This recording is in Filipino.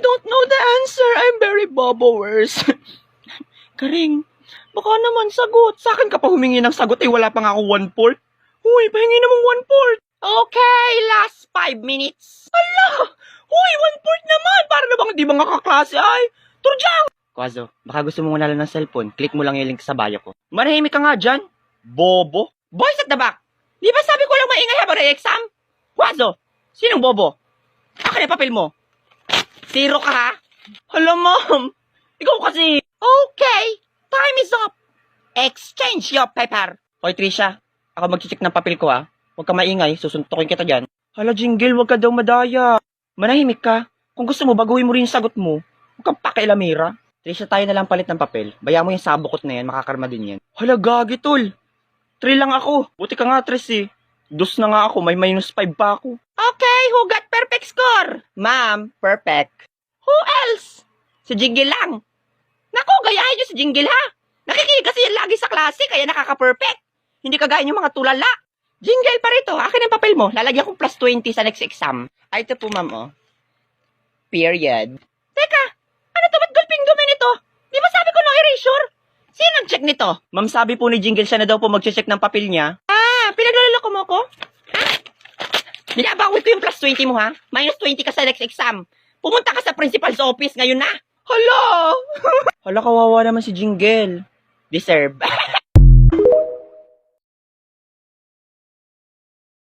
don't know the answer. I'm very bobo-worse. Karing, baka naman sagot. Sa akin ka pa humingi ng sagot eh wala pa nga ako 1/4. Huy, pahingi namang 1/4. Okay, last 5 minutes. Ala! Huy, 1/4 naman! Para na bang di ba nga kaklase ay? Turjang! Kwazo, baka gusto mo manalo ng cellphone. Click mo lang yung link sa bio ko. Manahimik ka nga dyan. Bobo. Boys at the back! Di ba sabi ko lang maingay habang exam? Kwazo, sinong bobo? Akin ang papel mo. 0 ka ha? Hala ma'am, ikaw kasi. Okay, time is up. Exchange your paper. Hoy Trisha, ako mag-check ng papel ko ha. Huwag ka maingay, susuntukin kita dyan. Hala Jingle, huwag ka daw madaya. Manahimik ka. Kung gusto mo, baguhin mo rin yung sagot mo. Huwag kang pakialamira. Trisha, tayo na lang palit ng papel. Bayaan mo yung sabukot na yan, makakarma din yan. Hala gagi tol. 3 lang ako. Buti ka nga Tris eh. 2 na nga ako, may -5 pa ako. Okay, who got perfect score? Ma'am, perfect. Who else? Si Jingle lang. Naku, gayahin niyo si Jingle ha. Nakikinig kasi yan lagi sa klase, kaya nakaka-perfect. Hindi kagaya yung mga tulala. Jingle pa rito, akin ang papel mo. Lalagyan ko +20 sa next exam. Ay, ito po ma'am oh. Period. Teka, ano to? Ba't gulping dumi nito? Di ba sabi ko no erasure? Sino nag-check nito? Ma'am, sabi po ni Jingle siya na daw po mag-check ng papel niya. Ah, pinaglaloko mo ko? Ha? Binabawit ko yung +20 mo ha? -20 ka sa next exam. Pumunta ka sa principal's office ngayon na. Hala! Hala, kawawa naman si Jingle. Deserve.